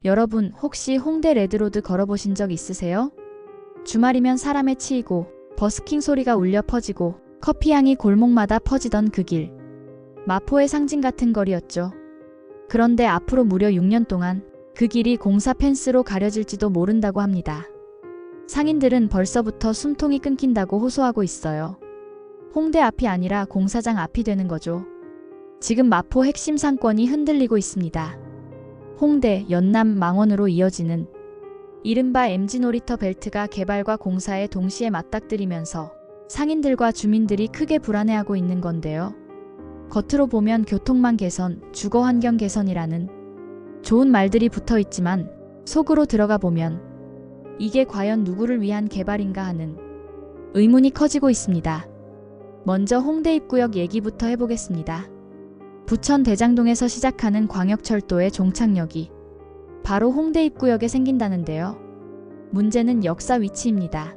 여러분 혹시 홍대 레드로드 걸어보신 적 있으세요? 주말이면 사람에 치이고 버스킹 소리가 울려 퍼지고 커피향이 골목마다 퍼지던 그 길. 마포의 상징 같은 거리였죠. 그런데 앞으로 무려 6년 동안 그 길이 공사 펜스로 가려질지도 모른다고 합니다. 상인들은 벌써부터 숨통이 끊긴다고 호소하고 있어요. 홍대 앞이 아니라 공사장 앞이 되는 거죠. 지금 마포 핵심 상권이 흔들리고 있습니다. 홍대, 연남, 망원으로 이어지는 이른바 MG 놀이터 벨트가 개발과 공사에 동시에 맞닥뜨리면서 상인들과 주민들이 크게 불안해하고 있는 건데요. 겉으로 보면 교통망 개선, 주거 환경 개선이라는 좋은 말들이 붙어 있지만 속으로 들어가 보면 이게 과연 누구를 위한 개발인가 하는 의문이 커지고 있습니다. 먼저 홍대 입구역 얘기부터 해보겠습니다. 부천 대장동에서 시작하는 광역철도의 종착역이 바로 홍대 입구역에 생긴다는데요. 문제는 역사 위치입니다.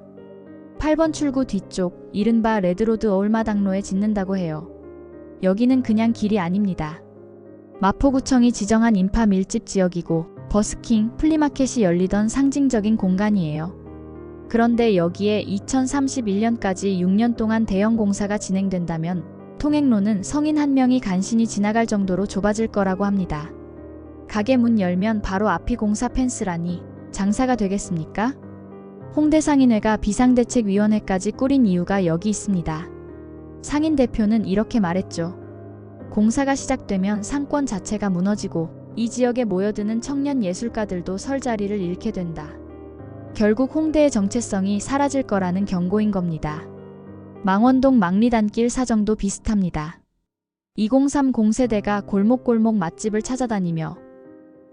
8번 출구 뒤쪽, 이른바 레드로드 어울마당로에 짓는다고 해요. 여기는 그냥 길이 아닙니다. 마포구청이 지정한 인파 밀집 지역이고 버스킹, 플리마켓이 열리던 상징적인 공간이에요. 그런데 여기에 2031년까지 6년 동안 대형 공사가 진행된다면 통행로는 성인 한 명이 간신히 지나갈 정도로 좁아질 거라고 합니다. 가게 문 열면 바로 앞이 공사 펜스라니 장사가 되겠습니까? 홍대상인회가 비상대책위원회까지 꾸린 이유가 여기 있습니다. 상인 대표는 이렇게 말했죠. 공사가 시작되면 상권 자체가 무너지고 이 지역에 모여드는 청년 예술가들도 설 자리를 잃게 된다. 결국 홍대의 정체성이 사라질 거라는 경고인 겁니다. 망원동 망리단길 사정도 비슷합니다. 2030 공세대가 골목골목 맛집을 찾아다니며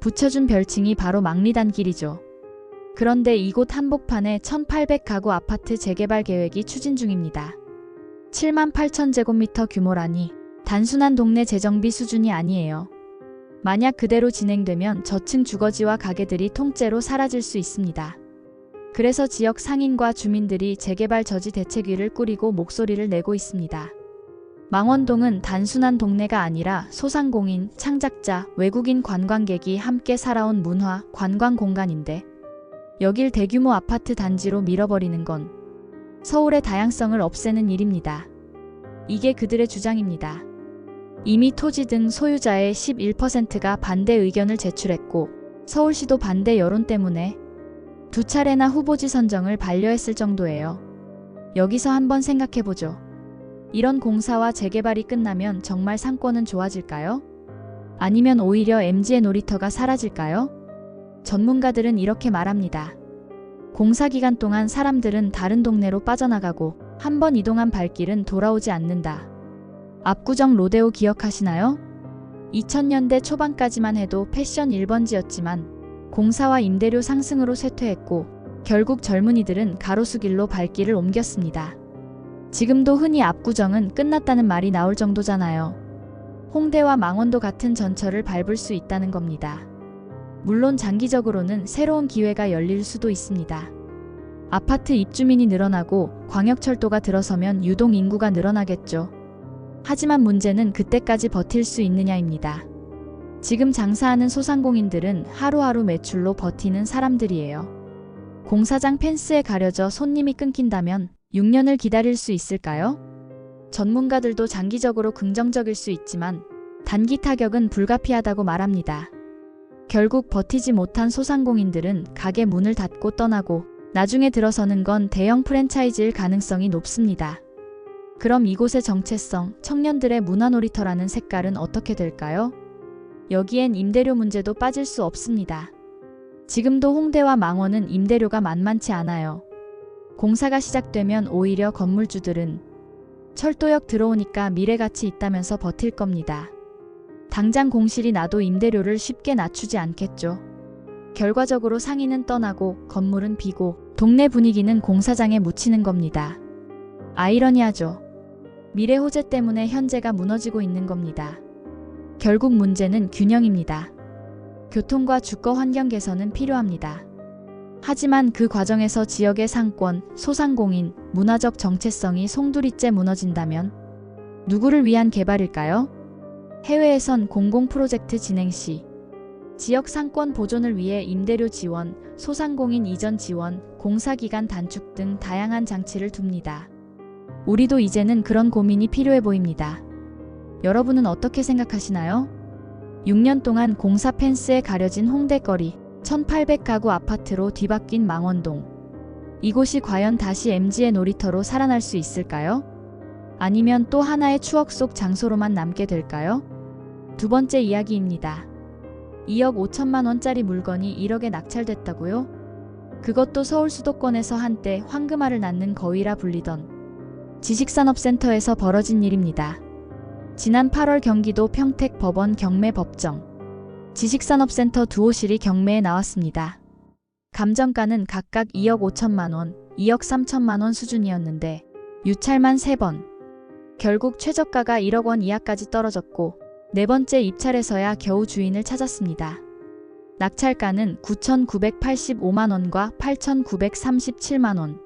붙여준 별칭이 바로 망리단길이죠. 그런데 이곳 한복판에 1800가구 아파트 재개발 계획이 추진 중입니다. 78,000제곱미터 규모라니 단순한 동네 재정비 수준이 아니에요. 만약 그대로 진행되면 저층 주거지와 가게들이 통째로 사라질 수 있습니다. 그래서 지역 상인과 주민들이 재개발 저지 대책위를 꾸리고 목소리를 내고 있습니다. 망원동은 단순한 동네가 아니라 소상공인, 창작자, 외국인 관광객이 함께 살아온 문화, 관광 공간인데 여길 대규모 아파트 단지로 밀어버리는 건 서울의 다양성을 없애는 일입니다. 이게 그들의 주장입니다. 이미 토지 등 소유자의 11%가 반대 의견을 제출했고 서울시도 반대 여론 때문에 2차례나 후보지 선정을 반려했을 정도예요. 여기서 한번 생각해보죠. 이런 공사와 재개발이 끝나면 정말 상권은 좋아질까요? 아니면 오히려 MG의 놀이터가 사라질까요? 전문가들은 이렇게 말합니다. 공사 기간 동안 사람들은 다른 동네로 빠져나가고 한 번 이동한 발길은 돌아오지 않는다. 압구정 로데오 기억하시나요? 2000년대 초반까지만 해도 패션 1번지였지만 공사와 임대료 상승으로 쇠퇴했고 결국 젊은이들은 가로수길로 발길을 옮겼습니다. 지금도 흔히 압구정은 끝났다는 말이 나올 정도잖아요. 홍대와 망원도 같은 전철을 밟을 수 있다는 겁니다. 물론 장기적으로는 새로운 기회가 열릴 수도 있습니다. 아파트 입주민이 늘어나고 광역철도가 들어서면 유동 인구가 늘어나겠죠. 하지만 문제는 그때까지 버틸 수 있느냐입니다. 지금 장사하는 소상공인들은 하루하루 매출로 버티는 사람들이에요. 공사장 펜스에 가려져 손님이 끊긴다면 6년을 기다릴 수 있을까요? 전문가들도 장기적으로 긍정적일 수 있지만 단기 타격은 불가피하다고 말합니다. 결국 버티지 못한 소상공인들은 가게 문을 닫고 떠나고 나중에 들어서는 건 대형 프랜차이즈일 가능성이 높습니다. 그럼 이곳의 정체성, 청년들의 문화놀이터라는 색깔은 어떻게 될까요? 여기엔 임대료 문제도 빠질 수 없습니다. 지금도 홍대와 망원은 임대료가 만만치 않아요. 공사가 시작되면 오히려 건물주들은 철도역 들어오니까 미래가치 있다면서 버틸 겁니다. 당장 공실이 나도 임대료를 쉽게 낮추지 않겠죠. 결과적으로 상인은 떠나고 건물은 비고 동네 분위기는 공사장에 묻히는 겁니다. 아이러니하죠. 미래 호재 때문에 현재가 무너지고 있는 겁니다. 결국 문제는 균형입니다. 교통과 주거 환경 개선은 필요합니다. 하지만 그 과정에서 지역의 상권, 소상공인, 문화적 정체성이 송두리째 무너진다면 누구를 위한 개발일까요? 해외에선 공공 프로젝트 진행 시 지역 상권 보존을 위해 임대료 지원, 소상공인 이전 지원, 공사기간 단축 등 다양한 장치를 둡니다. 우리도 이제는 그런 고민이 필요해 보입니다. 여러분은 어떻게 생각하시나요? 6년 동안 공사 펜스에 가려진 홍대거리, 1800가구 아파트로 뒤바뀐 망원동. 이곳이 과연 다시 MG의 놀이터로 살아날 수 있을까요? 아니면 또 하나의 추억 속 장소로만 남게 될까요? 두 번째 이야기입니다. 2억 5천만 원짜리 물건이 1억에 낙찰됐다고요? 그것도 서울 수도권에서 한때 황금알을 낳는 거위라 불리던 지식산업센터에서 벌어진 일입니다. 지난 8월 경기도 평택 법원 경매 법정. 지식산업센터 두 호실이 경매에 나왔습니다. 감정가는 각각 2억 5천만 원, 2억 3천만 원 수준이었는데 유찰만 3번. 결국 최저가가 1억 원 이하까지 떨어졌고 네 번째 입찰에서야 겨우 주인을 찾았습니다. 낙찰가는 9,985만 원과 8,937만 원.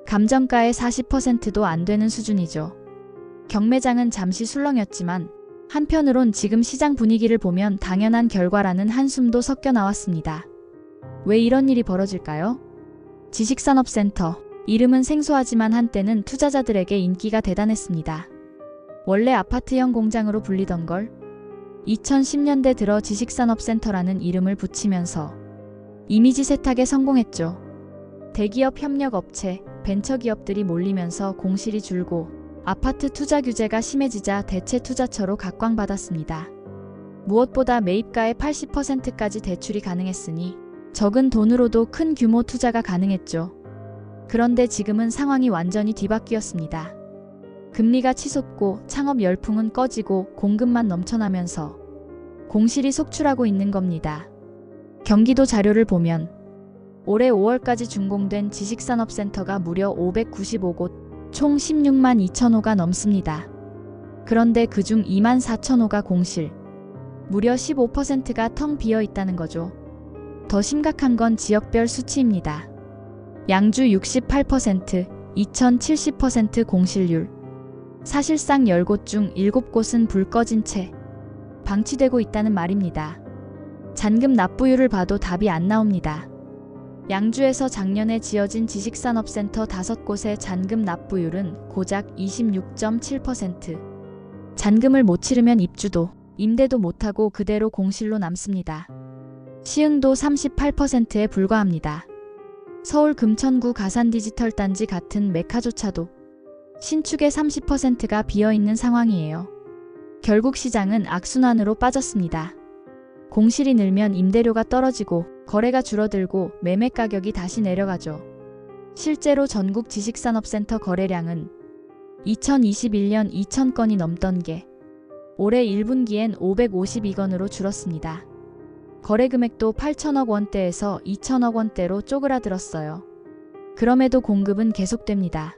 감정가의 40%도 안 되는 수준이죠. 경매장은 잠시 술렁였지만 한편으론 지금 시장 분위기를 보면 당연한 결과라는 한숨도 섞여 나왔습니다. 왜 이런 일이 벌어질까요? 지식산업센터. 이름은 생소하지만 한때는 투자자들에게 인기가 대단했습니다. 원래 아파트형 공장으로 불리던 걸 2010년대 들어 지식산업센터라는 이름을 붙이면서 이미지 세탁에 성공했죠. 대기업 협력업체, 벤처기업들이 몰리면서 공실이 줄고 아파트 투자 규제가 심해지자 대체 투자처로 각광받았습니다. 무엇보다 매입가의 80%까지 대출이 가능했으니 적은 돈으로도 큰 규모 투자가 가능했죠. 그런데 지금은 상황이 완전히 뒤바뀌었습니다. 금리가 치솟고 창업 열풍은 꺼지고 공급만 넘쳐나면서 공실이 속출하고 있는 겁니다. 경기도 자료를 보면 올해 5월까지 준공된 지식산업센터가 무려 595곳, 총 16만 2천 호가 넘습니다. 그런데 그중 2만 4천 호가 공실, 무려 15%가 텅 비어 있다는 거죠. 더 심각한 건 지역별 수치입니다. 양주 68%, 이천 70% 공실률. 사실상 10곳 중 7곳은 불 꺼진 채 방치되고 있다는 말입니다. 잔금 납부율을 봐도 답이 안 나옵니다. 양주에서 작년에 지어진 지식산업센터 5곳의 잔금 납부율은 고작 26.7%. 잔금을 못 치르면 입주도, 임대도 못하고 그대로 공실로 남습니다. 시흥도 38%에 불과합니다. 서울 금천구 가산디지털단지 같은 메카조차도 신축의 30%가 비어있는 상황이에요. 결국 시장은 악순환으로 빠졌습니다. 공실이 늘면 임대료가 떨어지고 거래가 줄어들고 매매 가격이 다시 내려가죠. 실제로 전국 지식산업센터 거래량은 2021년 2,000건이 넘던 게 올해 1분기엔 552건으로 줄었습니다. 거래 금액도 8천억 원대에서 2천억 원대로 쪼그라들었어요. 그럼에도 공급은 계속됩니다.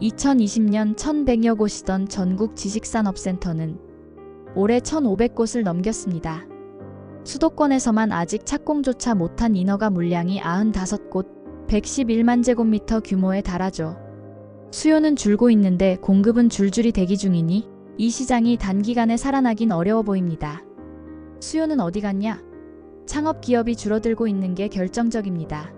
2020년 1,100여 곳이던 전국 지식산업센터는 올해 1,500곳을 넘겼습니다. 수도권에서만 아직 착공조차 못한 인허가 물량이 95곳, 111만 제곱미터 규모에 달하죠. 수요는 줄고 있는데 공급은 줄줄이 대기 중이니 이 시장이 단기간에 살아나긴 어려워 보입니다. 수요는 어디 갔냐? 창업 기업이 줄어들고 있는 게 결정적입니다.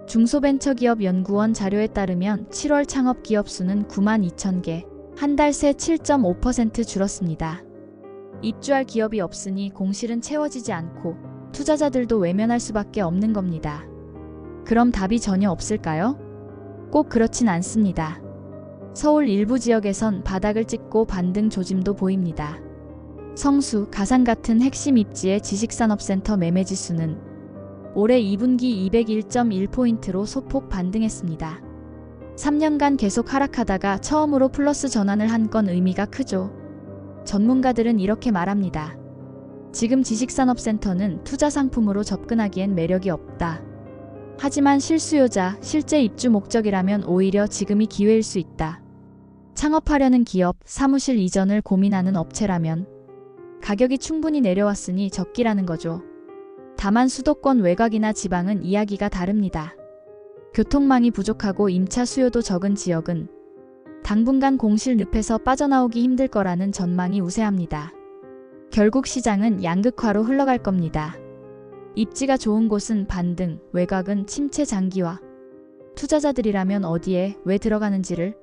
중소벤처기업연구원 자료에 따르면 7월 창업 기업 수는 9만 2천 개, 한 달 새 7.5% 줄었습니다. 입주할 기업이 없으니 공실은 채워지지 않고 투자자들도 외면할 수밖에 없는 겁니다. 그럼 답이 전혀 없을까요? 꼭 그렇진 않습니다. 서울 일부 지역에선 바닥을 찍고 반등 조짐도 보입니다. 성수, 가산 같은 핵심 입지의 지식산업센터 매매지수는 올해 2분기 201.1포인트로 소폭 반등했습니다. 3년간 계속 하락하다가 처음으로 플러스 전환을 한 건 의미가 크죠. 전문가들은 이렇게 말합니다. 지금 지식산업센터는 투자 상품으로 접근하기엔 매력이 없다. 하지만 실수요자, 실제 입주 목적이라면 오히려 지금이 기회일 수 있다. 창업하려는 기업, 사무실 이전을 고민하는 업체라면 가격이 충분히 내려왔으니 적기라는 거죠. 다만 수도권 외곽이나 지방은 이야기가 다릅니다. 교통망이 부족하고 임차 수요도 적은 지역은 당분간 공실 늪에서 빠져나오기 힘들 거라는 전망이 우세합니다. 결국 시장은 양극화로 흘러갈 겁니다. 입지가 좋은 곳은 반등, 외곽은 침체 장기화. 투자자들이라면 어디에 왜 들어가는지를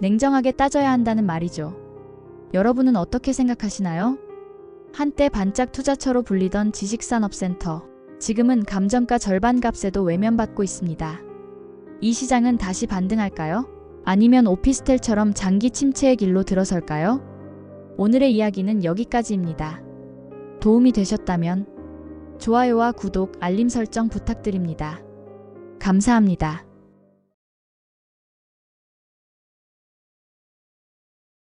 냉정하게 따져야 한다는 말이죠. 여러분은 어떻게 생각하시나요? 한때 반짝 투자처로 불리던 지식산업센터, 지금은 감정가 절반 값에도 외면받고 있습니다. 이 시장은 다시 반등할까요? 아니면 오피스텔처럼 장기 침체의 길로 들어설까요? 오늘의 이야기는 여기까지입니다. 도움이 되셨다면 좋아요와 구독, 알림 설정 부탁드립니다. 감사합니다.